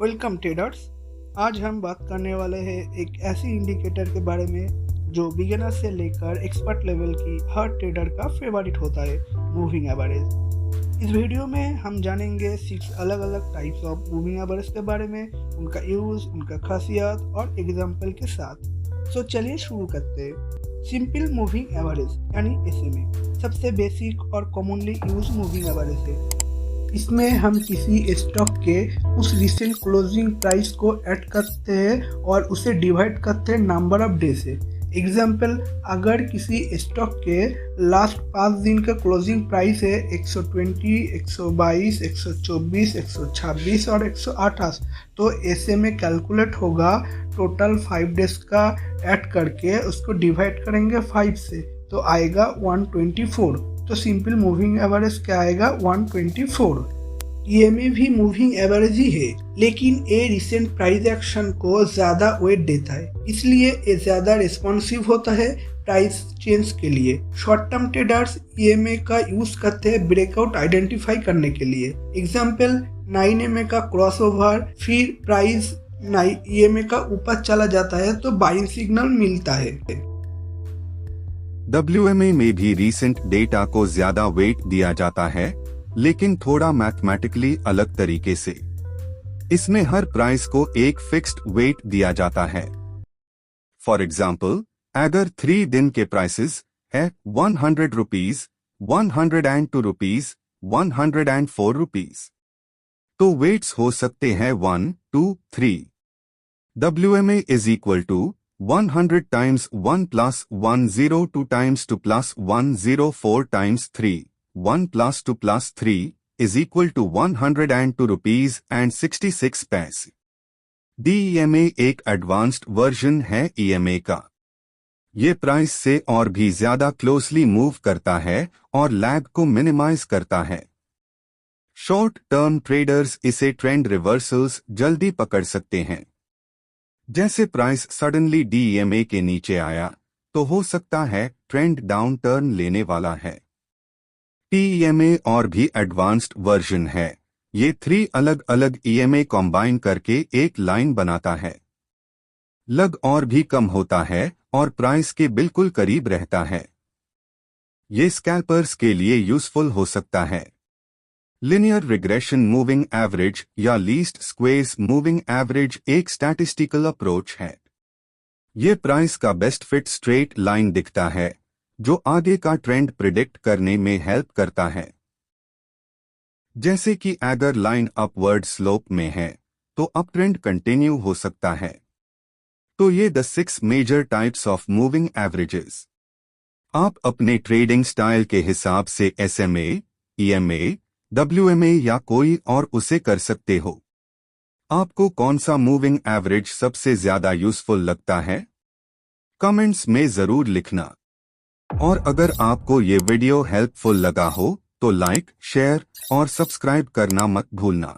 Welcome traders. आज हम बात करने वाले हैं एक ऐसी इंडिकेटर के बारे में जो बिगिनर से लेकर एक्सपर्ट लेवल की हर ट्रेडर का फेवरेट होता है, मूविंग एवरेज। इस वीडियो में हम जानेंगे 6 अलग अलग टाइप्स ऑफ मूविंग एवरेज के बारे में, उनका यूज़, उनका खासियत और एग्जाम्पल के साथ। सो चलिए शुरू करते हैं। सिंपल मूविंग एवरेज यानी SMA सबसे बेसिक और कॉमनली यूज मूविंग एवरेज है। इसमें हम किसी स्टॉक के उस रिसेंट क्लोजिंग प्राइस को ऐड करते हैं और उसे डिवाइड करते हैं नंबर ऑफ डे से। एग्जाम्पल, अगर किसी स्टॉक के लास्ट 5 दिन का क्लोजिंग प्राइस है 120, 122, 124, 126 और 128, तो ऐसे में कैलकुलेट होगा टोटल 5 डेज का ऐड करके उसको डिवाइड करेंगे 5 से, तो आएगा 124। तो सिंपल मूविंग एवरेज क्या आएगा? 124। EMA भी मूविंग एवरेज ही है, लेकिन ये रिसेंट प्राइस एक्शन को ज्यादा वेट देता है, इसलिए ये ज्यादा रिस्पॉन्सिव होता है प्राइस चेंज के लिए। शॉर्ट टर्म ट्रेडर्स EMA का यूज करते हैं ब्रेकआउट आइडेंटिफाई करने के लिए। एग्जाम्पल, 9MA का क्रॉसओवर, फिर प्राइस EMA का ऊपर चला जाता है तो बाइंग सिग्नल मिलता है। WMA में भी रीसेंट डेटा को ज्यादा वेट दिया जाता है, लेकिन थोड़ा मैथमेटिकली अलग तरीके से। इसमें हर प्राइस को एक फिक्स्ड वेट दिया जाता है। फॉर एग्जाम्पल, अगर 3 दिन के प्राइसेस है 100 रुपीज, 102 रुपीज, 104 रुपीज, तो वेट्स हो सकते हैं 1, 2, 3। WMA is equal to 100 times 1 plus 102 times 2 plus 104 times 3, 1 plus 2 plus 3 is equal to 102 rupees and 66 पैसे। DEMA एक एडवांस्ड वर्जन है EMA का। ये प्राइस से और भी ज्यादा क्लोजली मूव करता है और लैग को मिनिमाइज करता है। शॉर्ट टर्म ट्रेडर्स इसे ट्रेंड रिवर्सल्स जल्दी पकड़ सकते हैं। जैसे प्राइस सडनली DEMA के नीचे आया तो हो सकता है ट्रेंड डाउन टर्न लेने वाला है। TEMA और भी एडवांस्ड वर्जन है। ये 3 अलग अलग EMA कॉम्बाइन करके एक लाइन बनाता है। लग और भी कम होता है और प्राइस के बिल्कुल करीब रहता है। ये स्कैल्पर्स के लिए यूजफुल हो सकता है। लिनियर रिग्रेशन मूविंग एवरेज या लीस्ट स्क्वेयर्स मूविंग एवरेज एक स्टैटिस्टिकल अप्रोच है। ये प्राइस का बेस्ट फिट स्ट्रेट लाइन दिखता है, जो आगे का ट्रेंड प्रिडिक्ट करने में हेल्प करता है। जैसे कि अगर लाइन अपवर्ड स्लोप में है तो अप ट्रेंड कंटिन्यू हो सकता है। तो ये the 6 major types of moving averages. आप अपने ट्रेडिंग स्टाइल के हिसाब से SMA, EMA, WMA या कोई और उसे कर सकते हो। आपको कौन सा मूविंग एवरेज सबसे ज्यादा यूजफुल लगता है? कमेंट्स में जरूर लिखना। और अगर आपको ये वीडियो हेल्पफुल लगा हो तो लाइक, शेयर और सब्सक्राइब करना मत भूलना।